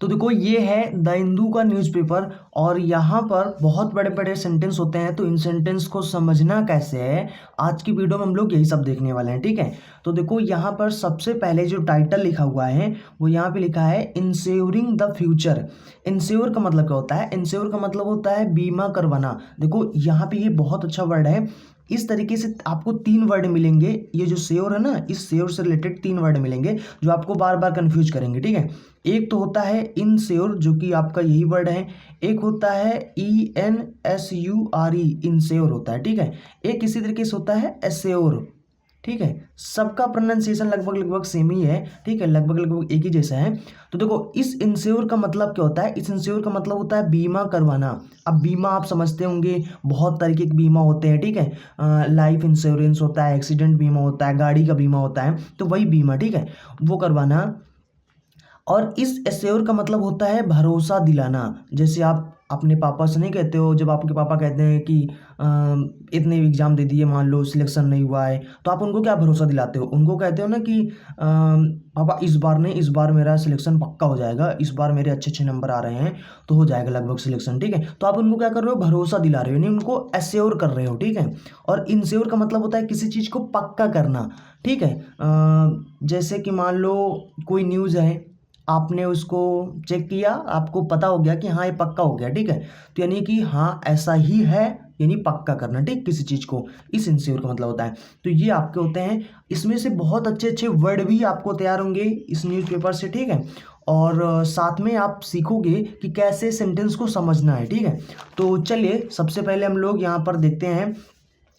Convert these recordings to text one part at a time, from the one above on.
तो देखो ये है द हिंदू का न्यूज़पेपर और यहाँ पर बहुत बड़े बड़े सेंटेंस होते हैं, तो इन सेंटेंस को समझना कैसे है आज की वीडियो में हम लोग यही सब देखने वाले हैं। ठीक है, तो देखो यहाँ पर सबसे पहले जो टाइटल लिखा हुआ है वो यहाँ पे लिखा है इंश्योरिंग द फ्यूचर। इंश्योर का मतलब क्या होता है? इंश्योर का मतलब होता है बीमा करवाना। देखो यहाँ पे ये बहुत अच्छा वर्ड है। इस तरीके से आपको 3 वर्ड मिलेंगे, ये जो श्योर है ना, इस श्योर से रिलेटेड 3 वर्ड मिलेंगे जो आपको बार बार कंफ्यूज करेंगे। ठीक है, एक तो होता है इनश्योर जो कि आपका यही वर्ड है, एक होता है ENSURE इनश्योर होता है। ठीक है, एक इसी तरीके से होता है एश्योर। ठीक है, सबका प्रोनाउंसिएशन लगभग लगभग सेम ही है। ठीक है, लगभग लगभग एक ही जैसा है। तो देखो इस इंश्योर का मतलब क्या होता है? इस इंश्योर का मतलब होता है बीमा करवाना। अब बीमा आप समझते होंगे, बहुत तरीके के बीमा होते हैं। ठीक है, लाइफ इंश्योरेंस होता है, एक्सीडेंट बीमा होता है, गाड़ी का बीमा होता है, तो वही बीमा। ठीक है, वो करवाना। और इस एश्योर का मतलब होता है भरोसा दिलाना। जैसे आप अपने पापा से नहीं कहते हो, जब आपके पापा कहते हैं कि इतने एग्जाम दे दिए, मान लो सिलेक्शन नहीं हुआ है, तो आप उनको क्या भरोसा दिलाते हो? उनको कहते हो ना कि पापा इस बार नहीं, इस बार मेरा सिलेक्शन पक्का हो जाएगा, इस बार मेरे अच्छे अच्छे नंबर आ रहे हैं तो हो जाएगा लगभग सिलेक्शन। ठीक है, तो आप उनको क्या कर रहे हो? भरोसा दिला रहे हो, यानी उनको एश्योर कर रहे हो। ठीक है, और इंश्योर का मतलब होता है किसी चीज़ को पक्का करना। ठीक है, जैसे कि मान लो कोई न्यूज़ है, आपने उसको चेक किया, आपको पता हो गया कि हाँ ये पक्का हो गया। ठीक है, तो यानी कि हाँ ऐसा ही है, यानी पक्का करना। ठीक, किसी चीज़ को, इस इंश्योर का मतलब होता है। तो ये आपके होते हैं, इसमें से बहुत अच्छे अच्छे वर्ड भी आपको तैयार होंगे इस न्यूज़पेपर से। ठीक है, और साथ में आप सीखोगे कि कैसे सेंटेंस को समझना है। ठीक है, तो चलिए सबसे पहले हम लोग यहाँ पर देखते हैं।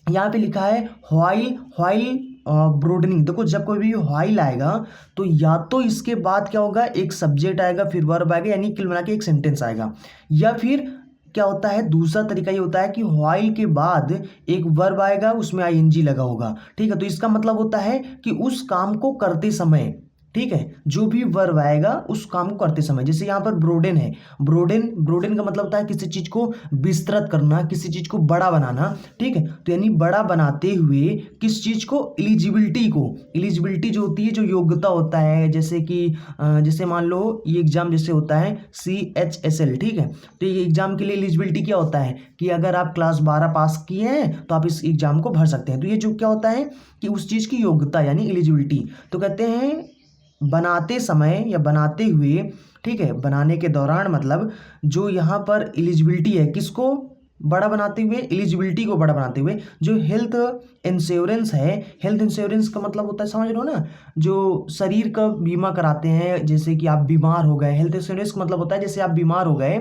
यहाँ पे लिखा है व्हाइल ब्रोडनिंग। देखो जब कोई भी व्हाइल आएगा तो या तो इसके बाद क्या होगा, एक सब्जेक्ट आएगा, फिर वर्ब आएगा, यानी कुल मिला के एक सेंटेंस आएगा। या फिर क्या होता है, दूसरा तरीका ये होता है कि व्हाइल के बाद एक वर्ब आएगा, उसमें ING लगा होगा। ठीक है, तो इसका मतलब होता है कि उस काम को करते समय, ठीक है, जो भी वर्ब आएगा उस काम को करते समय। जैसे यहाँ पर ब्रोडन है, ब्रोडन का मतलब होता है किसी चीज को विस्तृत करना, किसी चीज को बड़ा बनाना। ठीक है, तो यानी बड़ा बनाते हुए किस चीज को, एलिजिबिलिटी जो होती है, जो योग्यता होता है। जैसे कि जैसे मान लो ये एग्जाम जैसे होता है CHSL। ठीक है, तो ये एग्जाम के लिए एलिजिबिलिटी क्या होता है कि अगर आप क्लास 12 पास किए हैं तो आप इस एग्जाम को भर सकते हैं। तो ये जो क्या होता है कि उस चीज की योग्यता यानी एलिजिबिलिटी। तो कहते हैं बनाते समय या बनाते हुए, ठीक है, बनाने के दौरान, मतलब जो यहाँ पर एलिजिबिलिटी है, किसको बड़ा बनाते हुए, एलिजिबिलिटी को बड़ा बनाते हुए। जो हेल्थ इंश्योरेंस है, हेल्थ इंश्योरेंस का मतलब होता है, समझ लो ना, जो शरीर का बीमा कराते हैं। जैसे कि आप बीमार हो गए, हेल्थ इंश्योरेंस का मतलब होता है जैसे आप बीमार हो गए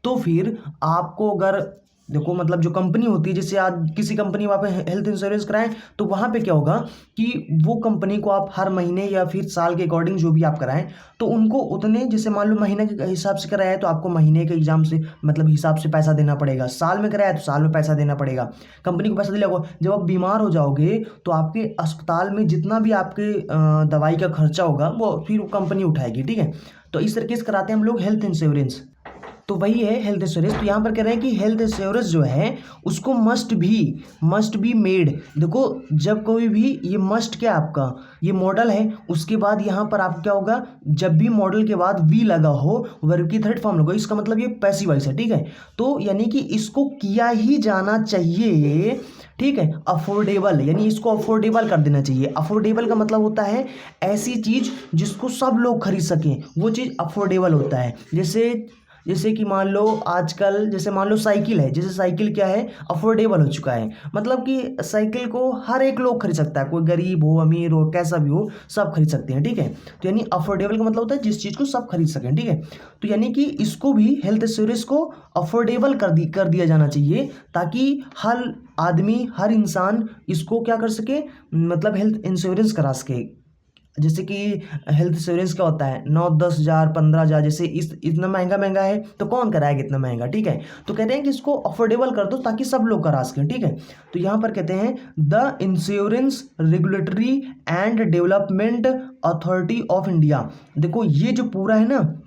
तो फिर आपको, अगर देखो मतलब जो कंपनी होती है, जैसे आज किसी कंपनी में आप हेल्थ इंश्योरेंस कराएं तो वहां पे क्या होगा कि वो कंपनी को आप हर महीने या फिर साल के अकॉर्डिंग जो भी आप कराएं तो उनको उतने, जैसे मान लो महीने के हिसाब से कराया है तो आपको महीने के एग्जाम से मतलब हिसाब से पैसा देना पड़ेगा, साल में कराया है तो साल में पैसा देना पड़ेगा, कंपनी को पैसा दिलाओ। जब आप बीमार हो जाओगे तो आपके अस्पताल में जितना भी आपके दवाई का खर्चा होगा वो फिर कंपनी उठाएगी। ठीक है, तो इस तरीके से कराते हैं हम लोग हेल्थ इंश्योरेंस। तो वही है हेल्थ इंश्योरेंस। तो यहाँ पर कह रहे हैं कि हेल्थ इंश्योरेंस जो है उसको मस्ट बी मेड। देखो जब कोई भी, ये मस्ट क्या आपका, ये मॉडल है, उसके बाद यहाँ पर आप क्या होगा, जब भी मॉडल के बाद वी लगा हो, वर्ब की थर्ड फॉर्म लगा, इसका मतलब ये पैसिव वॉइस है। ठीक है, तो यानी कि इसको किया ही जाना चाहिए। ठीक है, अफोर्डेबल, यानी इसको अफोर्डेबल कर देना चाहिए। अफोर्डेबल का मतलब होता है ऐसी चीज जिसको सब लोग खरीद सकें, वो चीज अफोर्डेबल होता है। जैसे कि मान लो आजकल, जैसे मान लो साइकिल है, जैसे साइकिल क्या है, अफोर्डेबल हो चुका है, मतलब कि साइकिल को हर एक लोग खरीद सकता है, कोई गरीब हो, अमीर हो, कैसा भी हो, सब खरीद सकते हैं। ठीक है, तो यानी अफोर्डेबल का मतलब होता है जिस चीज़ को सब खरीद सकें। ठीक है, तो यानी कि इसको भी, हेल्थ इंश्योरेंस को अफोर्डेबल कर दिया जाना चाहिए, ताकि हर आदमी, हर इंसान इसको क्या कर सके, मतलब हेल्थ इंश्योरेंस करा सके। जैसे कि हेल्थ इंश्योरेंस क्या होता है, 9-10 हज़ार 15 हज़ार, जैसे इस इतना महंगा महंगा है तो कौन कराएगा इतना महंगा। ठीक है, तो कहते हैं कि इसको अफोर्डेबल कर दो ताकि सब लोग करा सकें। ठीक है, तो यहाँ पर कहते हैं the insurance regulatory and development authority of India. देखो ये जो पूरा है ना,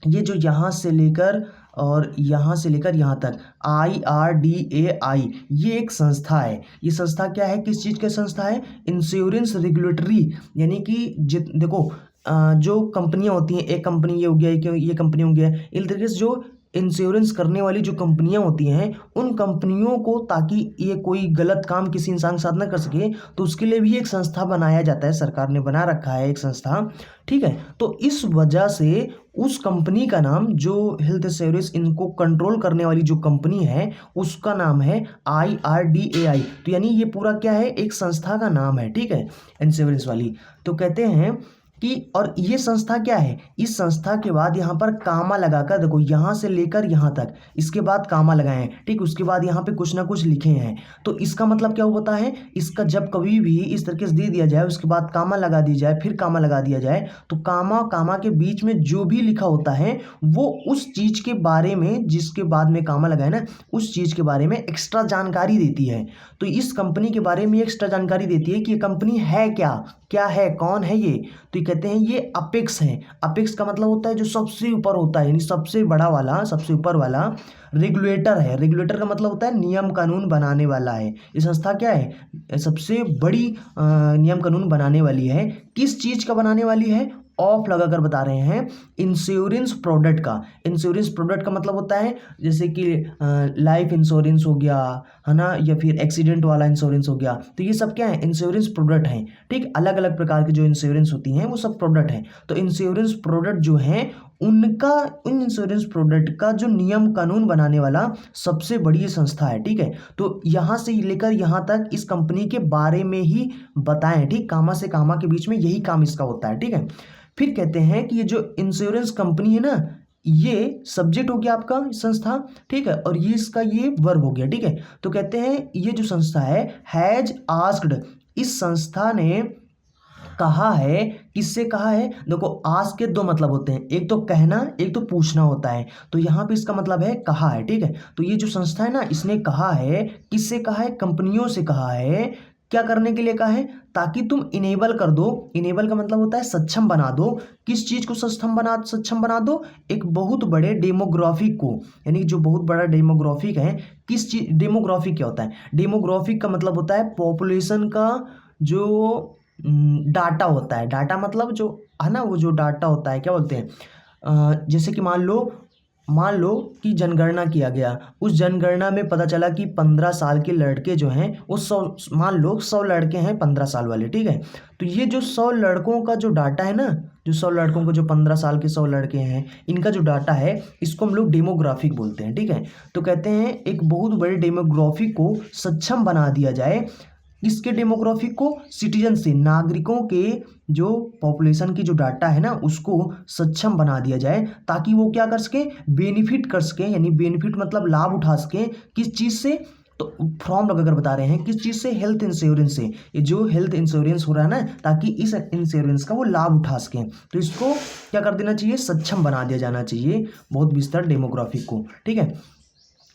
ये जो यहाँ से लेकर और यहाँ से लेकर यहाँ तक, IRDAI, ये एक संस्था है। ये संस्था क्या है, किस चीज़ की संस्था है, इंश्योरेंस रेगुलेटरी, यानी कि देखो जो कंपनियां होती हैं, एक कंपनी ये हो गया, ये कंपनी हो गया, इस तरीके से जो इंश्योरेंस करने वाली जो कंपनियां होती हैं उन कंपनियों को, ताकि ये कोई गलत काम किसी इंसान के साथ ना कर सके, तो उसके लिए भी एक संस्था बनाया जाता है, सरकार ने बना रखा है एक संस्था, ठीक है। तो इस वजह से उस कंपनी का नाम, जो हेल्थ इंश्योरेंस इनको कंट्रोल करने वाली जो कंपनी है उसका नाम है IRDAI। तो यानी ये पूरा क्या है, एक संस्था का नाम है, ठीक है, इंश्योरेंस वाली। तो कहते हैं कि, और ये संस्था क्या है, इस संस्था के बाद यहाँ पर कामा लगाकर, देखो यहाँ से लेकर यहाँ तक, इसके बाद कामा लगाए हैं, ठीक, उसके बाद यहाँ पे कुछ ना कुछ लिखे हैं। तो इसका मतलब क्या होता है, इसका जब कभी भी इस तरीके से दे दिया जाए, उसके बाद कामा लगा दी जाए, फिर कामा लगा दिया जाए, तो कामा कामा के बीच में जो भी लिखा होता है वो उस चीज के बारे में, जिसके बाद में कामा लगाए ना, उस चीज के बारे में एक्स्ट्रा जानकारी देती है। तो इस कंपनी के बारे में एक्स्ट्रा जानकारी देती है कि ये कंपनी है क्या, क्या है, कौन है ये। तो ये कहते हैं ये अपेक्स है। अपेक्स का मतलब होता है जो सबसे ऊपर होता है, यानी सबसे बड़ा वाला, सबसे ऊपर वाला। रेगुलेटर है, रेगुलेटर का मतलब होता है नियम कानून बनाने वाला है। ये संस्था क्या है, सबसे बड़ी नियम कानून बनाने वाली है। किस चीज का बनाने वाली है, ऑफ लगाकर बता रहे हैं, इंश्योरेंस प्रोडक्ट का। इंश्योरेंस प्रोडक्ट का मतलब होता है जैसे कि लाइफ इंश्योरेंस हो गया, है ना, या फिर एक्सीडेंट वाला इंश्योरेंस हो गया। तो ये सब क्या है, इंश्योरेंस प्रोडक्ट हैं, ठीक। अलग अलग प्रकार की जो इंश्योरेंस होती हैं वो सब प्रोडक्ट हैं। तो इंश्योरेंस प्रोडक्ट जो हैं उनका, उन इंश्योरेंस प्रोडक्ट का जो नियम कानून बनाने वाला सबसे बड़ी संस्था है, ठीक है। तो यहाँ से लेकर यहाँ तक इस कंपनी के बारे में ही बताएं, ठीक, कामा से कामा के बीच में यही काम इसका होता है, ठीक है। फिर कहते हैं कि ये जो इंश्योरेंस कंपनी है ना, ये सब्जेक्ट हो गया आपका संस्था, ठीक है, और ये इसका ये वर्ब हो गया, ठीक है। तो कहते हैं ये जो संस्था है, हैज आस्क्ड, इस संस्था ने कहा है, किससे कहा है, देखो आस्क के दो मतलब होते हैं, एक तो कहना, एक तो पूछना होता है। तो यहाँ पे इसका मतलब है कहा है, ठीक है। तो ये जो संस्था है ना, इसने कहा है, किससे कहा है, कंपनियों से कहा है, क्या करने के लिए कहा है, ताकि तुम इनेबल कर दो। इनेबल का मतलब होता है सक्षम बना दो। किस चीज को सक्षम बना दो, एक बहुत बड़े डेमोग्राफिक को, यानी जो बहुत बड़ा डेमोग्राफिक है। किस चीज, डेमोग्राफिक क्या होता है, डेमोग्राफिक का मतलब होता है पॉपुलेशन का जो डाटा होता है। डाटा मतलब जो है ना, वो जो डाटा होता है, क्या बोलते हैं, जैसे कि मान लो कि जनगणना किया गया, उस जनगणना में पता चला कि 15 साल के लड़के जो हैं वो 100, मान लो 100 लड़के हैं 15 साल वाले, ठीक है। तो ये जो 100 लड़कों का जो डाटा है ना, जो 100 लड़कों को, जो 15 साल के 100 लड़के हैं, इनका जो डाटा है, इसको हम लोग डेमोग्राफिक बोलते हैं, ठीक है। तो कहते हैं एक बहुत बड़े डेमोग्राफिक को सक्षम बना दिया जाए। इसके डेमोग्राफिक को, सिटीजन से, नागरिकों के जो पॉपुलेशन की जो डाटा है ना, उसको सक्षम बना दिया जाए, ताकि वो क्या कर सके, बेनिफिट कर सके, यानी बेनिफिट मतलब लाभ उठा सके। किस चीज से, तो फॉर्म लगाकर बता रहे हैं, किस चीज से, हेल्थ इंश्योरेंस से। ये जो हेल्थ इंश्योरेंस हो रहा है ना, ताकि इस इंश्योरेंस का वो लाभ उठा सके, तो इसको क्या कर देना चाहिए, सक्षम बना दिया जाना चाहिए, बहुत विस्तार डेमोग्राफिक को, ठीक है।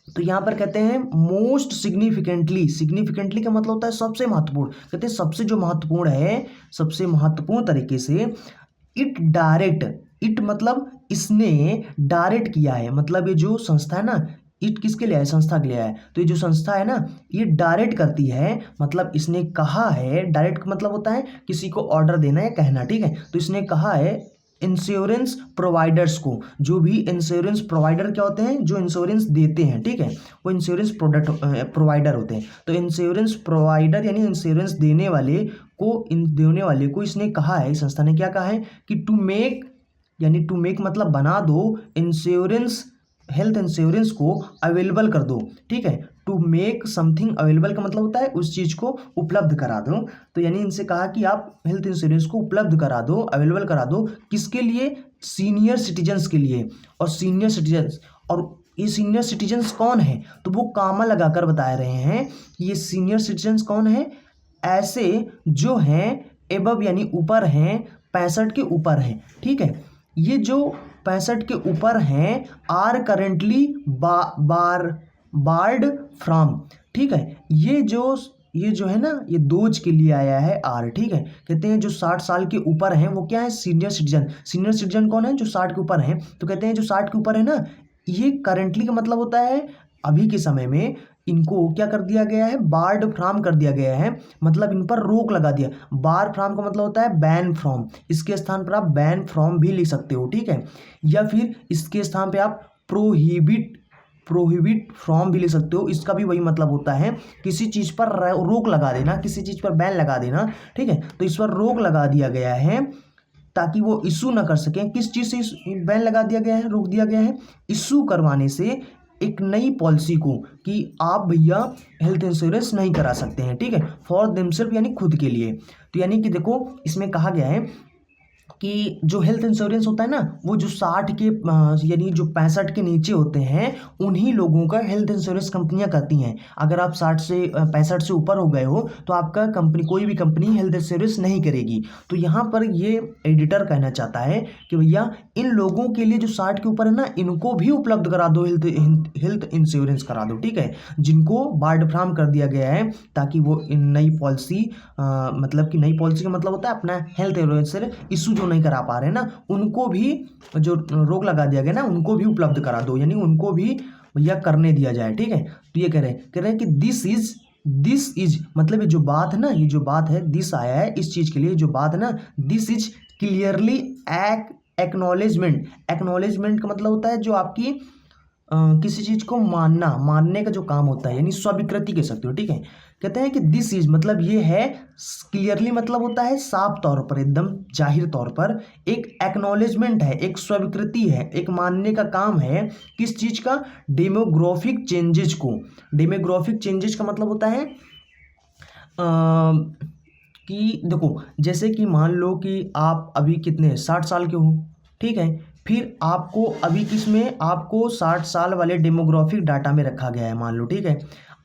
तो यहाँ पर कहते हैं मोस्ट सिग्निफिकेंटली, सिग्निफिकेंटली का मतलब होता है सबसे महत्वपूर्ण, कहते हैं सबसे जो महत्वपूर्ण है, सबसे महत्वपूर्ण तरीके से, इट डायरेक्ट, इट मतलब इसने डायरेक्ट किया है, मतलब ये जो संस्था है ना, इट किसके लिए है, संस्था के लिए है। तो ये जो संस्था है ना, ये डायरेक्ट करती है, मतलब इसने कहा है, डायरेक्ट मतलब होता है किसी को ऑर्डर देना या कहना, ठीक है। तो इसने कहा है इंश्योरेंस प्रोवाइडर्स को, जो भी इंश्योरेंस प्रोवाइडर क्या होते हैं, जो इंश्योरेंस देते हैं, ठीक है, वो इंश्योरेंस प्रोडक्ट प्रोवाइडर होते हैं। तो इंश्योरेंस प्रोवाइडर यानी इंश्योरेंस देने वाले को इसने कहा है, इस संस्था ने क्या कहा है कि टू मेक, यानी टू मेक मतलब बना दो, इंश्योरेंस, हेल्थ इंश्योरेंस को अवेलेबल कर दो, ठीक है। टू मेक समथिंग अवेलेबल का मतलब होता है उस चीज को उपलब्ध करा दो। तो यानी इनसे कहा कि आप हेल्थ इंश्योरेंस को उपलब्ध करा दो, अवेलेबल करा दो, किसके लिए, सीनियर सिटीजन्स के लिए। और सीनियर सिटीजन्स, और ये सीनियर सिटीजन्स कौन है, तो वो कामा लगाकर बता रहे हैं कि ये सीनियर सिटीजन्स कौन है, ऐसे जो हैं एबव यानी ऊपर हैं, 65 के ऊपर हैं, ठीक है। ये जो 65 के ऊपर हैं, आर करेंटली बार्ड फ्रॉम, ठीक है। ये जो है ना, ये दोज के लिए आया है आर, ठीक है। कहते हैं जो 60 साल के ऊपर हैं वो क्या है, सीनियर सिटीजन। सीनियर सिटीजन कौन है, जो 60 के ऊपर हैं। तो कहते हैं जो 60 के ऊपर है ना, ये करेंटली का मतलब होता है अभी के समय में, इनको क्या कर दिया गया है, बार्ड फ्रॉम कर दिया गया है, मतलब इन पर रोक लगा दिया। बार फ्रॉम का मतलब होता है बैन फ्रॉम, इसके स्थान पर आप बैन फ्रॉम भी लिख सकते हो, ठीक है, या फिर इसके स्थान पे आप प्रोहिबिट फ्रॉम भी ले सकते हो। इसका भी वही मतलब होता है, किसी चीज पर रोक लगा देना, किसी चीज पर बैन लगा देना, ठीक है। तो इस पर रोक लगा दिया गया है ताकि वो इशू ना कर सकें। किस चीज से बैन लगा दिया गया है, रोक दिया गया है, इशू करवाने से एक नई पॉलिसी को, कि आप भैया हेल्थ इंश्योरेंस नहीं करा सकते हैं, ठीक है, फॉर देमसेल्फ यानी खुद के लिए। तो यानी कि देखो इसमें कहा गया है कि जो हेल्थ इंश्योरेंस होता है ना, वो जो 60 के यानी जो 65 के नीचे होते हैं उन्हीं लोगों का हेल्थ इंश्योरेंस कंपनियां करती हैं। अगर आप 60 से 65 से ऊपर हो गए हो तो आपका कंपनी, कोई भी कंपनी हेल्थ इंश्योरेंस नहीं करेगी। तो यहाँ पर ये एडिटर कहना चाहता है कि भैया इन लोगों के लिए जो 60 के ऊपर है ना, इनको भी उपलब्ध करा दो, हेल्थ इंश्योरेंस करा दो, ठीक है, जिनको बार्ड फ्राम कर दिया गया है, ताकि वो इन नई पॉलिसी, मतलब कि नई पॉलिसी का मतलब होता है अपना हेल्थ इंश्योरेंस इशू जो नहीं करा पा रहे ना, उनको भी जो रोक लगा दिया गया ना, उनको भी उपलब्ध करा दो, यानी उनको भी भैया करने दिया जाए, ठीक है। तो ये कह रहे हैं कि दिस इज मतलब ये जो बात है ना, ये जो बात है, दिस आया है इस चीज के लिए, जो बात है ना, this is clearly acknowledgement. Acknowledgement का मतलब होता है जो आपकी किसी चीज को मानने का जो काम होता है, यानी स्वीकृति कह सकते हो, ठीक है। कहते हैं कि दिस इज मतलब ये है, क्लियरली मतलब होता है साफ तौर पर, एकदम जाहिर तौर पर, एक एक्नॉलेजमेंट है, एक स्वीकृति है, एक मानने का काम है, किस चीज का, डेमोग्राफिक चेंजेस को। डेमोग्राफिक चेंजेस का मतलब होता है कि देखो जैसे कि मान लो कि आप अभी कितने 60 साल के हो, ठीक है, फिर आपको अभी किस में, आपको 60 साल वाले डेमोग्राफिक डाटा में रखा गया है, मान लो, ठीक है।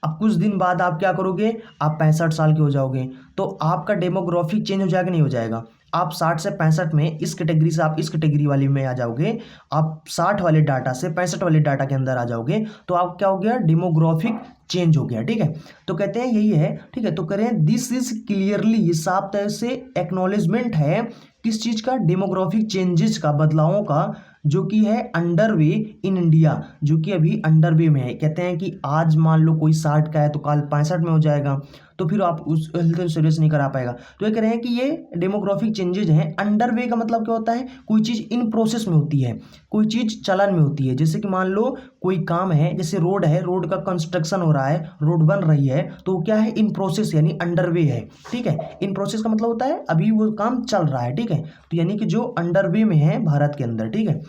अब कुछ दिन बाद आप क्या करोगे, आप 65 साल के हो जाओगे, तो आपका डेमोग्राफिक चेंज हो जाएगा, नहीं हो जाएगा। आप 60 से 65 में इस कैटेगरी से आप इस कैटेगरी वाली में आ जाओगे, आप 60 वाले डाटा से 65 वाले डाटा के अंदर आ जाओगे, तो आप क्या हो गया, डेमोग्राफिक चेंज हो गया, ठीक है। तो कहते हैं यही है, ठीक है। तो करें दिस इज क्लियरली, ये साफ तरह से एक्नॉलेजमेंट है किस चीज का, डेमोग्राफिक चेंजेस का, बदलावों का, जो कि है अंडर वे इन इंडिया, जो कि अभी अंडर वे में है। कहते हैं कि आज मान लो कोई 60 का है तो कल 65 में हो जाएगा, तो फिर आप उस हेल्थ इंश्योरेंस नहीं करा पाएगा। तो ये कह रहे हैं कि ये डेमोग्राफिक चेंजेज हैं। अंडर वे का मतलब क्या होता है, कोई चीज़ इन प्रोसेस में होती है, कोई चीज़ चलन में होती है। जैसे कि मान लो कोई काम है, जैसे रोड है, रोड का कंस्ट्रक्शन हो रहा है, रोड बन रही है, तो क्या है, इन प्रोसेस यानी अंडर वे है, ठीक है। इन प्रोसेस का मतलब होता है अभी वो काम चल रहा है, ठीक है। तो यानी कि जो अंडर वे में है भारत के अंदर, ठीक है।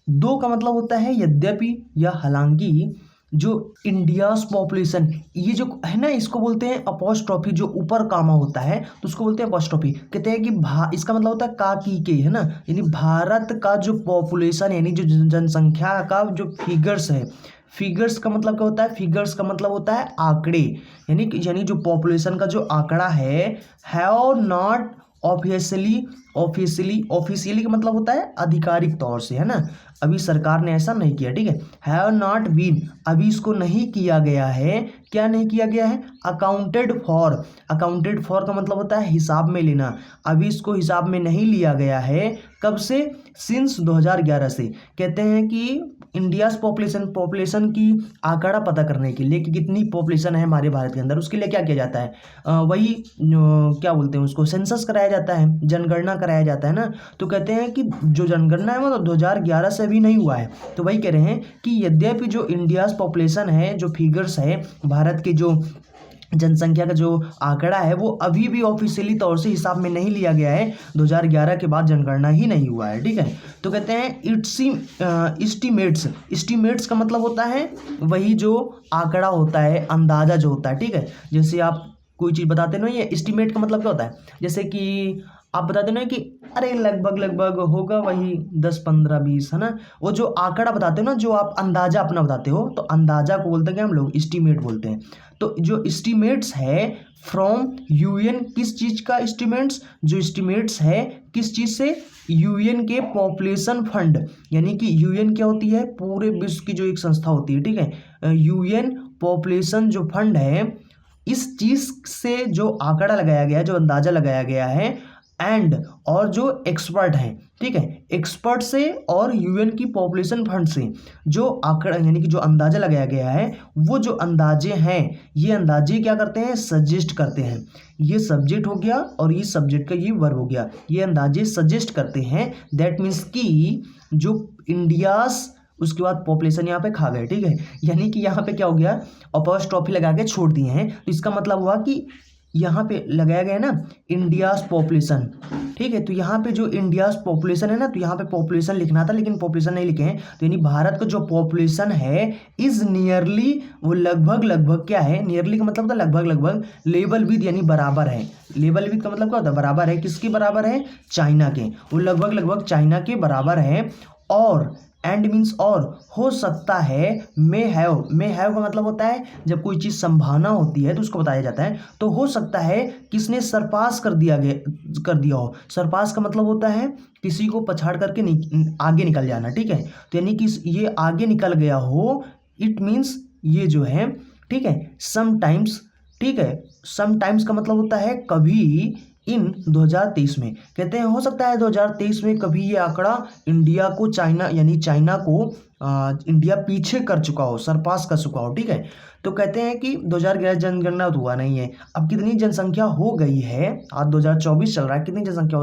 दो का मतलब होता है यद्यपि या हालांकि। जो इंडियाज पॉपुलेशन, ये जो है ना, इसको बोलते हैं अपॉस्ट्रोफी, जो ऊपर कामा होता है तो उसको बोलते हैं अपॉस्ट्रोफी। कहते हैं कि इसका मतलब होता है का की के, है ना, यानी भारत का जो पॉपुलेशन यानी जो जनसंख्या का जो फिगर्स है, फिगर्स का मतलब क्या होता है, फिगर्स का मतलब होता है आंकड़े, यानी जो पॉपुलेशन का जो आंकड़ा है, हैव नॉट ऑफिशियली का मतलब होता है आधिकारिक तौर से, है ना, अभी सरकार ने ऐसा नहीं किया, ठीक है। हैव नॉट बीन, अभी इसको नहीं किया गया है, क्या नहीं किया गया है, अकाउंटेड फॉर का मतलब होता है हिसाब में लेना, अभी इसको हिसाब में नहीं लिया गया है। कब से, सिंस 2011 से। कहते हैं कि इंडियाज पॉपुलेशन की आंकड़ा पता करने के लिए कि कितनी पॉपुलेशन है हमारे भारत के अंदर, उसके लिए क्या किया जाता है, वही क्या बोलते हैं उसको, सेंसस कराया जाता है, जनगणना कराया जाता है ना। तो कहते हैं कि जो जनगणना है वो तो 2011 से भी नहीं हुआ है। तो वही कह रहे हैं कि यद्यपि जो इंडियाज पॉपुलेशन है, जो फिगर्स है, भारत के जो जनसंख्या का जो आंकड़ा है, वो अभी भी ऑफिशियली तौर से हिसाब में नहीं लिया गया है, 2011 के बाद जनगणना ही नहीं हुआ है, ठीक है। तो कहते हैं एस्टीमेट्स का मतलब होता है वही जो आंकड़ा होता है, अंदाजा जो होता है, ठीक है। जैसे आप कोई चीज़ बताते ना, ये एस्टीमेट का मतलब क्या होता है, जैसे कि आप बताते ना कि अरे लगभग होगा वही 10 15 20, है ना, वो जो आंकड़ा बताते हो ना, जो आप अंदाजा अपना बताते हो, तो अंदाजा को बोलते हैं हम लोग एस्टीमेट बोलते हैं। तो जो एस्टीमेट्स है फ्रॉम यूएन, किस चीज का एस्टीमेट्स, जो एस्टीमेट्स है किस चीज से, यूएन के पॉपुलेशन फंड, यानी कि यूएन क्या होती है, पूरे विश्व की जो एक संस्था होती है, ठीक है। यूएन पॉपुलेशन जो फंड है, इस चीज से जो आंकड़ा लगाया गया है, जो अंदाजा लगाया गया है, एंड और जो एक्सपर्ट हैं, ठीक है, एक्सपर्ट से और यूएन की पॉपुलेशन फंड से जो आंकड़ा यानी कि जो अंदाजा लगाया गया है, वो जो अंदाजे हैं, ये अंदाजे क्या करते हैं, सजेस्ट करते हैं। ये सब्जेक्ट हो गया और ये सब्जेक्ट का ये वर्ब हो गया। ये अंदाजे सजेस्ट करते हैं, दैट मीन्स कि जो इंडियाज, उसके बाद पॉपुलेशन यहाँ पे खा गए, ठीक है, यानी कि यहाँ पे क्या हो गया, अपॉस्ट्रोफी लगा के छोड़ दिए हैं, तो इसका मतलब हुआ कि यहाँ पे लगाया गया है ना इंडियाज पॉपुलेशन, ठीक है, तो यहाँ पे जो इंडियाज पॉपुलेशन है ना, तो यहाँ पे पॉपुलेशन लिखना था लेकिन पॉपुलेशन नहीं लिखे हैं, तो यानी भारत का जो पॉपुलेशन है इज नियरली, वो लगभग लगभग क्या है, नियरली का मतलब होता है लगभग लगभग, लेवल विद यानी बराबर है। लेवल विद का मतलब क्या होता है, बराबर है, किसके बराबर है, चाइना के, वो लगभग लगभग चाइना के बराबर है। और एंड मीन्स और, हो सकता है, मे हैव का मतलब होता है जब कोई चीज़ संभावना होती है तो उसको बताया जाता है, तो हो सकता है किसने सरपास कर दिया हो। सरपास का मतलब होता है किसी को पछाड़ करके आगे निकल जाना, ठीक है, तो यानी कि ये आगे निकल गया हो, इट मीन्स ये जो है, ठीक है, समटाइम्स, ठीक है, समटाइम्स का मतलब होता है कभी, इन 2023 में, कहते हैं हो सकता है 2023 में कभी ये आंकड़ा इंडिया को चाइना यानी चाइना को इंडिया पीछे कर चुका हो, सरपास कर चुका हो, ठीक है। तो कहते हैं कि 2011 जनगणना तो हुआ नहीं है, अब कितनी जनसंख्या हो गई है, आज 2024 चल रहा है, कितनी जनसंख्या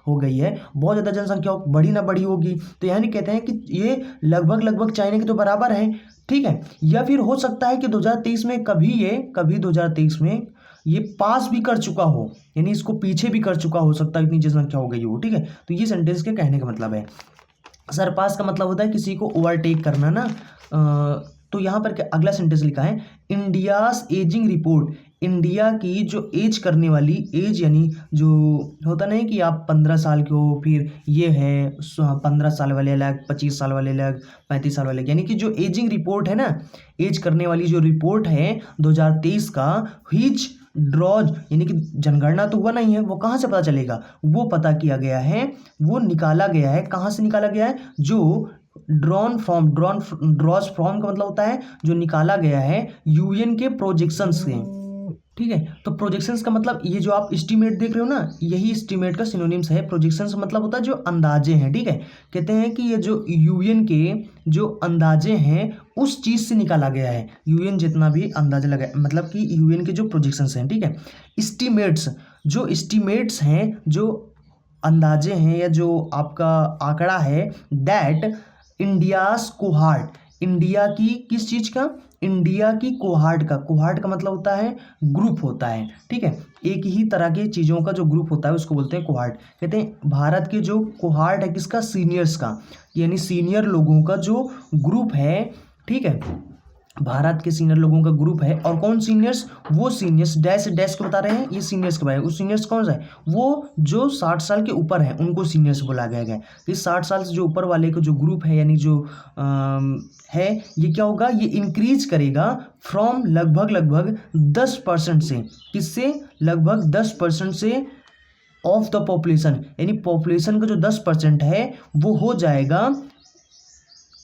हो गई है, बहुत ज़्यादा जनसंख्या बड़ी ना बड़ी होगी, तो यानी कहते हैं कि ये लगभग लगभग चाइना के तो बराबर है, ठीक है। या फिर हो सकता है कि 2023 में कभी 2023 में ये पास भी कर चुका हो, यानी इसको पीछे भी कर चुका हो सकता है, इतनी जनसंख्या हो गई हो, ठीक है। तो ये सेंटेंस के कहने का मतलब है। सरपास का मतलब होता है किसी को ओवरटेक करना ना। तो यहाँ पर अगला सेंटेंस लिखा है, इंडियाज एजिंग रिपोर्ट, इंडिया की जो एज करने वाली, एज यानी जो होता नहीं कि आप 15 साल के हो, फिर ये है 15 साल वाले अलग, 25 साल वाले अलग, 35 साल वाले, यानी कि जो एजिंग रिपोर्ट है ना, एज करने वाली जो रिपोर्ट है 2023 का, व्हिच ड्रॉज यानी कि जनगणना तो हुआ नहीं है, वो कहाँ से पता चलेगा, वो पता किया गया है, वो निकाला गया है, कहाँ से निकाला गया है, जो ड्रॉज फ्रॉम का मतलब होता है जो निकाला गया है यूएन के प्रोजेक्शंस से, ठीक है। तो प्रोजेक्शंस का मतलब ये जो आप एस्टीमेट देख रहे हो ना, यही एस्टीमेट का सिनोनिम्स है। प्रोजेक्शंस मतलब होता है जो अंदाजे हैं, ठीक है। कहते हैं कि ये जो यूएन के जो अंदाजे हैं उस चीज़ से निकाला गया है, यूएन जितना भी अंदाजा लगा, मतलब कि यूएन के जो प्रोजेक्शंस हैं, ठीक है। एस्टीमेट्स हैं, जो अंदाजे हैं या जो आपका आंकड़ा है, दैट इंडियाज कोहार्ट, इंडिया की किस चीज़ का, इंडिया की कोहार्ट का मतलब होता है ग्रुप होता है, ठीक है। एक ही तरह की चीज़ों का जो ग्रुप होता है उसको बोलते हैं कोहार्ट। कहते हैं भारत के जो कोहार्ट है किसका, सीनियर्स का, यानी सीनियर लोगों का जो ग्रुप है, ठीक है, भारत के सीनियर लोगों का ग्रुप है। और कौन सीनियर्स, वो सीनियर्स डैश को बता रहे हैं, ये सीनियर्स के बारे में। वो सीनियर्स कौन सा है, वो जो 60 साल के ऊपर है उनको सीनियर्स बोला गया है। इस 60 साल से जो ऊपर वाले का जो ग्रुप है, यानी जो है, ये क्या होगा, ये इंक्रीज करेगा फ्रॉम लगभग 10% से, किससे, लगभग 10% से ऑफ द पॉपुलेशन, यानी पॉपुलेशन का जो 10% है वो हो जाएगा।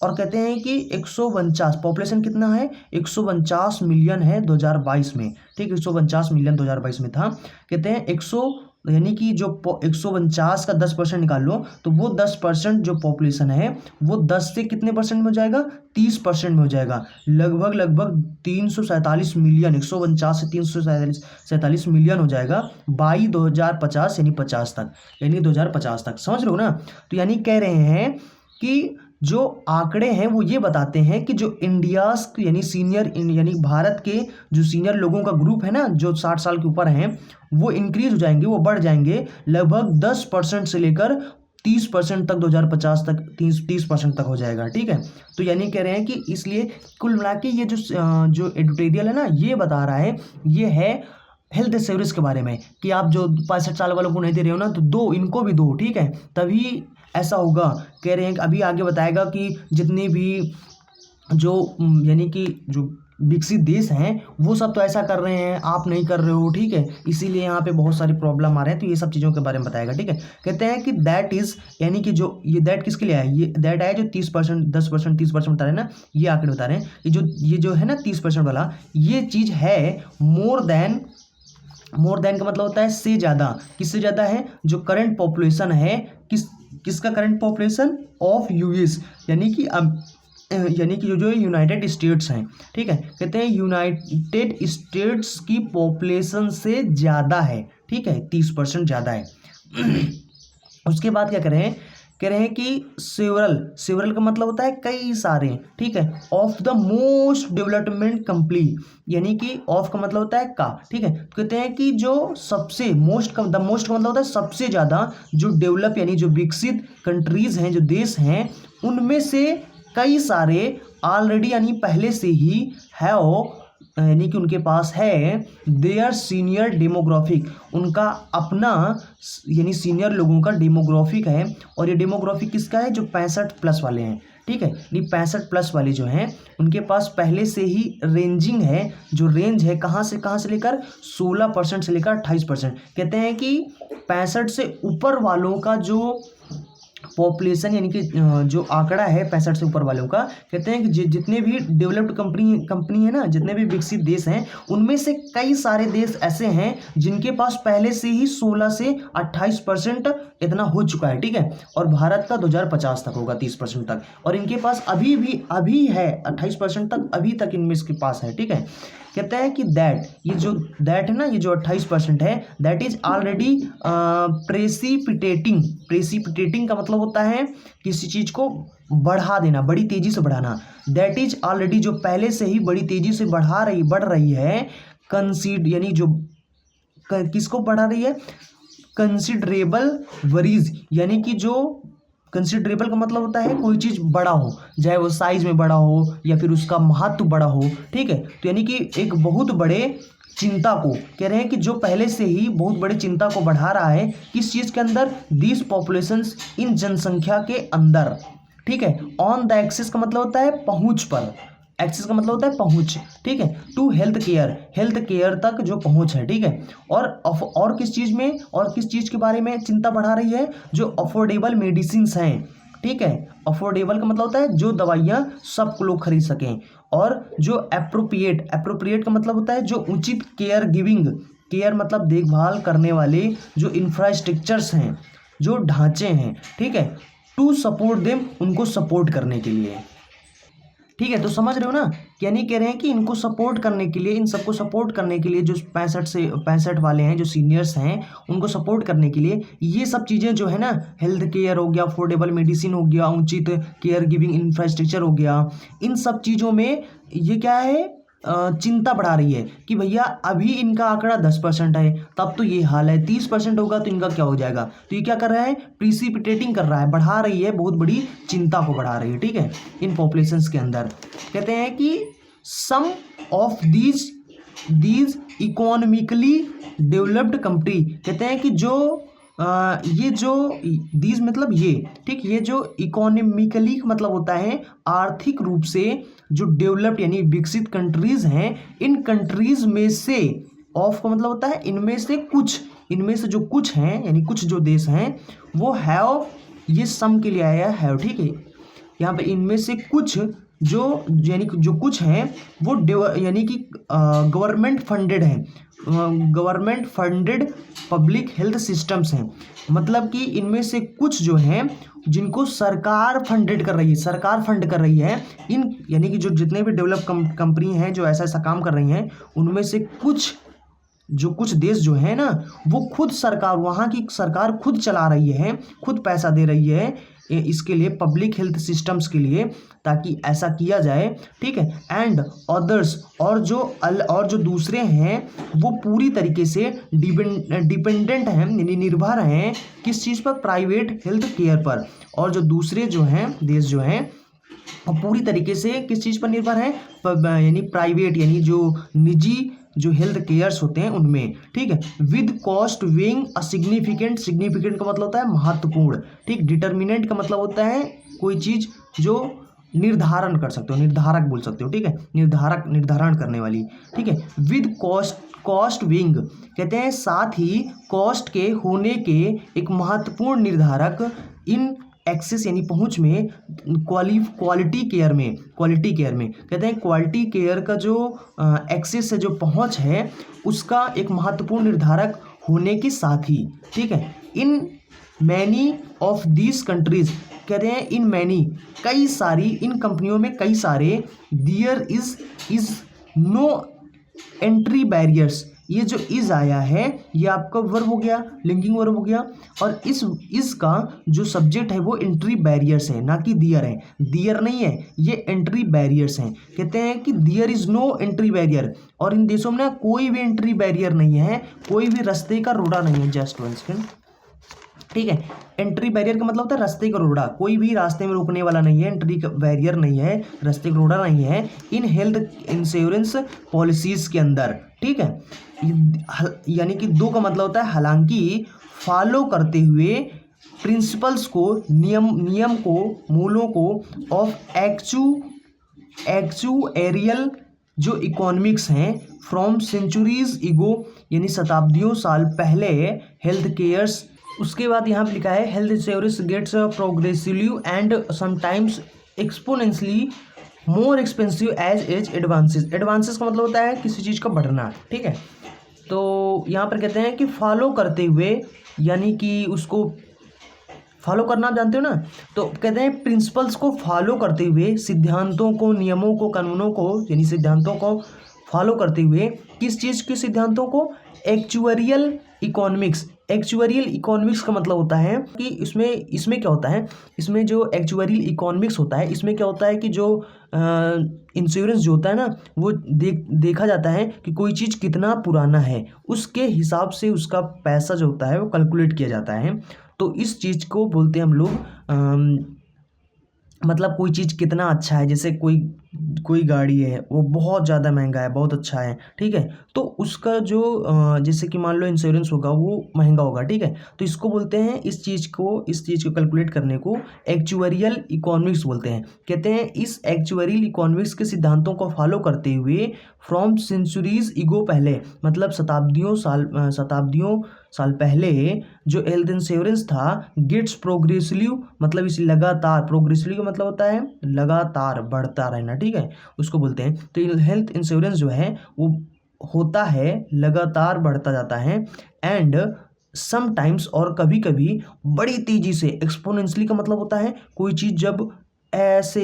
और कहते हैं कि 149, पॉपुलेशन कितना है, 149 मिलियन है 2022 में, ठीक, 149 मिलियन 2022 में था। कहते हैं 100 यानी कि जो 149 का 10% निकाल लो, तो वो 10% जो पॉपुलेशन है वो 10 से कितने परसेंट में हो जाएगा, 30% में हो जाएगा, लगभग 347 मिलियन, 149 से 347 मिलियन हो जाएगा बाई 2050 यानी 50 तक, यानी 2050 तक, समझ रहे हो ना। तो यानी कह रहे हैं कि जो आंकड़े हैं वो ये बताते हैं कि जो इंडियाज यानी सीनियर यानी भारत के जो सीनियर लोगों का ग्रुप है ना, जो 60 साल के ऊपर हैं, वो इंक्रीज हो जाएंगे, वो बढ़ जाएंगे लगभग 10% से लेकर 30% तक, 2050 तक 30% तक हो जाएगा, ठीक है। तो यानी कह रहे हैं कि इसलिए कुल मिला के ये जो एडिटोरियल है ना, ये बता रहा है, ये है हेल्थ इंश्योरेंस के बारे में, कि आप जो 65 साल वालों को नहीं दे रहे हो ना, तो दो, इनको भी दो, ठीक है, तभी ऐसा होगा। कह रहे हैं कि अभी आगे बताएगा कि जितने भी जो यानी कि जो विकसित देश हैं वो सब तो ऐसा कर रहे हैं, आप नहीं कर रहे हो, ठीक है, इसीलिए यहाँ पे बहुत सारी प्रॉब्लम आ रहे हैं। तो ये सब चीज़ों के बारे में बताएगा, ठीक है। कहते हैं कि दैट इज़, यानी कि जो ये दैट किसके लिए है, ये दैट है जो 30%, 10%, 30% बता रहे हैं ना, ये आंकड़े बता रहे हैं, ये जो है ना 30% वाला, ये चीज़ है मोर देन मोर देन का मतलब होता है से ज़्यादा। किससे ज़्यादा है? जो करंट पॉपुलेशन है, किसका करंट पॉपुलेशन? ऑफ यूएस, यानी कि जो यूनाइटेड स्टेट्स हैं, ठीक है, कहते हैं यूनाइटेड स्टेट्स की पॉपुलेशन से ज़्यादा है, ठीक है, 30% ज़्यादा है। उसके बाद क्या कह रहे हैं कि सेवरल का मतलब होता है कई सारे, ठीक है, of the most development country, यानी कि ऑफ का मतलब होता है का, ठीक है, तो कहते हैं कि जो सबसे मोस्ट का मतलब होता है सबसे ज़्यादा जो डेवलप यानी जो विकसित कंट्रीज हैं, जो देश हैं, उनमें से कई सारे ऑलरेडी यानी पहले से ही हैव, यानी कि उनके पास है देयर सीनियर डेमोग्राफिक, उनका अपना यानी सीनियर लोगों का डेमोग्राफिक है। और ये डेमोग्राफिक किसका है? जो 65+ वाले हैं, ठीक है, ये 65+ वाले जो हैं उनके पास पहले से ही रेंजिंग है, जो रेंज है कहाँ से लेकर 16% से लेकर 28%। कहते हैं कि 65 से ऊपर वालों का जो पॉपुलेशन यानी कि जो आंकड़ा है 65 से ऊपर वालों का, कहते हैं कि जितने भी डेवलप्ड कंपनी है ना, जितने भी विकसित देश हैं, उनमें से कई सारे देश ऐसे हैं जिनके पास पहले से ही 16 से 28% इतना हो चुका है, ठीक है, और भारत का 2050 तक होगा 30% तक, और इनके पास अभी है 28% तक, अभी तक इनमें इसके पास है, ठीक है। कहते हैं कि दैट है ना, ये जो 28% है, दैट इज ऑलरेडी प्रेसिपिटेटिंग का मतलब होता है किसी चीज को बढ़ा देना, बड़ी तेजी से बढ़ाना। दैट इज ऑलरेडी जो पहले से ही बड़ी तेजी से बढ़ रही है, कंसीड यानी जो किसको बढ़ा रही है? कंसिडरेबल वरीज, यानी कि जो कंसिडरेबल का मतलब होता है कोई चीज़ बड़ा हो, चाहे वो साइज में बड़ा हो या फिर उसका महत्व बड़ा हो, ठीक है, तो यानी कि एक बहुत बड़े चिंता को कह रहे हैं कि जो पहले से ही बहुत बड़ी चिंता को बढ़ा रहा है, किस चीज़ के अंदर? दिस पॉपुलेशंस, इन जनसंख्या के अंदर, ठीक है। ऑन द एक्सिस का मतलब होता है पहुंच पर, एक्सेस का मतलब होता है पहुंच, ठीक है, टू हेल्थ केयर तक जो पहुंच है, ठीक है। और किस चीज के बारे में चिंता बढ़ा रही है? जो अफोर्डेबल मेडिसिन हैं, ठीक है, अफोर्डेबल का मतलब होता है जो दवाइयाँ सब लोग खरीद सकें, और जो एप्रोप्रिएट का मतलब होता है जो उचित केयर मतलब देखभाल करने वाले जो इंफ्रास्ट्रक्चर्स हैं, जो ढांचे हैं, ठीक है, टू सपोर्ट देम, उनको सपोर्ट करने के लिए, ठीक है। तो समझ रहे हो ना, यानी कह रहे हैं कि इनको सपोर्ट करने के लिए, इन सबको सपोर्ट करने के लिए जो 65 वाले हैं, जो सीनियर्स हैं, उनको सपोर्ट करने के लिए ये सब चीज़ें जो है ना, हेल्थ केयर हो गया, अफोर्डेबल मेडिसिन हो गया, उचित केयर गिविंग इंफ्रास्ट्रक्चर हो गया, इन सब चीज़ों में ये क्या है? चिंता बढ़ा रही है कि भैया अभी इनका आंकड़ा 10% है, तब तो ये हाल है, 30% होगा तो इनका क्या हो जाएगा। तो ये क्या कर रहा है? प्रिसिपिटेटिंग कर रहा है, बढ़ा रही है, बहुत बड़ी चिंता को बढ़ा रही है, ठीक है, इन पॉपुलेशंस के अंदर। कहते हैं कि some of these economically developed country, कहते हैं कि जो ये जो दीज मतलब ये, ठीक, ये जो इकोनॉमिकली मतलब होता है आर्थिक रूप से जो डेवलप्ड यानी विकसित कंट्रीज हैं, इन कंट्रीज में से, ऑफ का मतलब होता है इनमें से जो कुछ हैं, यानी कुछ जो देश हैं वो हैव, ये सम के लिए आया है, ठीक है, यहाँ पे इनमें से कुछ यानी कि जो कुछ हैं वो यानी कि government funded public health systems हैं, मतलब कि इनमें से कुछ जो हैं जिनको सरकार फंड कर रही है, इन यानी कि जो जितने भी डेवलप कंपनी हैं जो ऐसा काम कर रही हैं, उनमें से कुछ देश जो है ना, वो खुद वहाँ की सरकार खुद चला रही है, खुद पैसा दे रही है इसके लिए, पब्लिक हेल्थ सिस्टम्स के लिए, ताकि ऐसा किया जाए, ठीक है। एंड अदर्स, और जो दूसरे हैं वो पूरी तरीके से डिपेंडेंट हैं, यानी निर्भर हैं किस चीज़ पर? प्राइवेट हेल्थ केयर पर। और जो दूसरे जो हैं देश जो हैं वो पूरी तरीके से किस चीज़ पर निर्भर हैं? यानी प्राइवेट, यानी जो निजी जो हेल्थ केयर्स होते हैं उनमें, ठीक है। With cost weighing a significant का मतलब होता है महत्वपूर्ण, ठीक। डिटर्मिनेंट का मतलब होता है कोई चीज़ जो निर्धारण कर सकते हो, निर्धारक बोल सकते हो, ठीक है, निर्धारण करने वाली, ठीक है। विद कॉस्ट वेइंग, कहते हैं साथ ही कॉस्ट के होने के एक महत्वपूर्ण निर्धारक इन एक्सेस यानी पहुंच में, क्वालिटी केयर में कहते हैं क्वालिटी केयर का जो एक्सेस है, जो पहुंच है, उसका एक महत्वपूर्ण निर्धारक होने के साथ ही, ठीक है, in many of these countries, कहते हैं इन मैनी, कई सारी, इन कंपनियों में कई सारे, there is no entry barriers, ये जो इज आया है ये आपका वर्ब हो गया, लिंकिंग वर्ब हो गया, और इस का जो सब्जेक्ट है वो एंट्री बैरियर्स है, ना कि दियर है, दियर नहीं है, ये एंट्री बैरियर्स हैं। कहते हैं कि there is no entry barrier, और इन देशों में ना कोई भी एंट्री बैरियर नहीं है, कोई भी रास्ते का रोड़ा नहीं है। जस्ट वन सेकंड, ठीक है, एंट्री बैरियर का मतलब होता है रास्ते का रोड़ा, कोई भी रास्ते में रुकने वाला नहीं है, एंट्री बैरियर नहीं है, रास्ते का रोड़ा नहीं है इन हेल्थ इंश्योरेंस पॉलिसीज के अंदर, ठीक है। यानी कि दो का मतलब होता है हालांकि फॉलो करते हुए प्रिंसिपल्स को, नियम को, मूलों को ऑफ एक्चुएरियल जो इकोनॉमिक्स हैं फ्रॉम सेंचुरीज इगो, यानी शताब्दियों साल पहले हेल्थ केयर्स, उसके बाद यहाँ पे लिखा है health insurance gets progressively and sometimes exponentially more expensive as age advances. Advances का मतलब होता है किसी चीज़ का बढ़ना, ठीक है। तो यहाँ पर कहते हैं कि फॉलो करते हुए, यानी कि उसको फॉलो करना आप जानते हो ना, तो कहते हैं प्रिंसिपल्स को फॉलो करते हुए, सिद्धांतों को, नियमों को, कानूनों को, यानी सिद्धांतों को फॉलो करते हुए, किस चीज़ के सिद्धांतों को, एक्चुअरियल इकोनॉमिक्स। एक्चुअरियल इकोनॉमिक्स का मतलब होता है कि इसमें क्या होता है, इसमें जो एक्चुअरियल इकोनॉमिक्स होता है, इसमें क्या होता है कि जो इंश्योरेंस जो होता है ना, वो देखा जाता है कि कोई चीज़ कितना पुराना है, उसके हिसाब से उसका पैसा जो होता है वो कैलकुलेट किया जाता है। तो इस चीज़ को बोलते हैं हम लोग, मतलब कोई चीज़ कितना अच्छा है, जैसे कोई गाड़ी है वो बहुत ज़्यादा महंगा है, बहुत अच्छा है, ठीक है, तो उसका जो जैसे कि मान लो इंश्योरेंस होगा वो महंगा होगा, ठीक है, तो इसको बोलते हैं, इस चीज़ को कैलकुलेट करने को एक्चुअरियल इकोनॉमिक्स बोलते हैं। कहते हैं इस एक्चुअरियल इकोनॉमिक्स के सिद्धांतों को फॉलो करते हुए फ्रॉम सेंचुरीज इगो, पहले मतलब शताब्दियों साल पहले जो हेल्थ इंश्योरेंस था, गेट्स प्रोग्रेसिवली, मतलब इस लगातार, प्रोग्रेसिवली का मतलब होता है लगातार बढ़ता रहना, ठीक है, उसको बोलते हैं। तो हेल्थ इंश्योरेंस जो है वो होता है लगातार बढ़ता जाता है, एंड समटाइम्स, और कभी कभी बड़ी तेजी से, एक्सपोनेंशियली का मतलब होता है कोई चीज़ जब ऐसे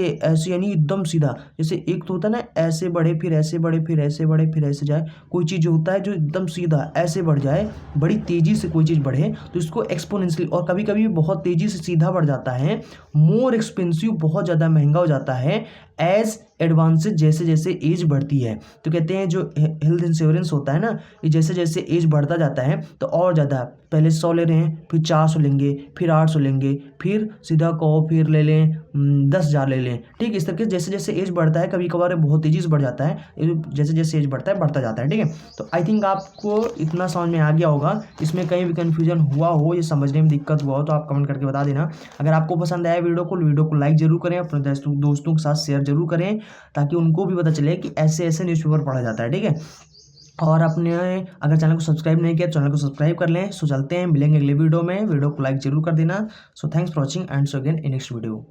यानी एकदम सीधा, जैसे एक तो होता है ना ऐसे बढ़े फिर ऐसे बढ़े फिर ऐसे बढ़े फिर ऐसे जाए, कोई चीज़ जो होता है जो एकदम सीधा ऐसे बढ़ जाए, बड़ी तेज़ी से कोई चीज़ बढ़े, तो इसको एक्सपोनेंशियली, और कभी कभी बहुत तेज़ी से सीधा बढ़ जाता है, मोर एक्सपेंसिव, बहुत ज़्यादा महंगा हो जाता है, एज एडवांसेज, जैसे जैसे एज बढ़ती है। तो कहते हैं जो हेल्थ इंश्योरेंस होता है ना, ये जैसे जैसे एज बढ़ता जाता है तो और ज़्यादा, पहले 100 ले रहे हैं, फिर 400 लेंगे, फिर 800 लेंगे, फिर सीधा कहो फिर ले लें 10,000 ले लें, ठीक है। इस तरीके से जैसे जैसे एज बढ़ता है, कभी कभार बहुत तेज़ी से बढ़ जाता है, जैसे जैसे एज बढ़ता है बढ़ता जाता है, ठीक है। तो आई थिंक आपको इतना समझ में आ गया होगा। इसमें कहीं भी कन्फ्यूजन हुआ हो, ये समझने में दिक्कत हुआ हो तो आप कमेंट करके बता देना। अगर आपको पसंद आया वीडियो को लाइक जरूर करें, अपने दोस्तों के साथ शेयर जरूर करें, ताकि उनको भी पता चले कि ऐसे ऐसे न्यूज़पेपर पढ़ा जाता है, ठीक है। और अपने अगर चैनल को सब्सक्राइब नहीं किया, चैनल को सब्सक्राइब कर लें। सो चलते हैं, मिलेंगे अगले वीडियो में, वीडियो को लाइक जरूर कर देना। So thanks for watching and so again in next video.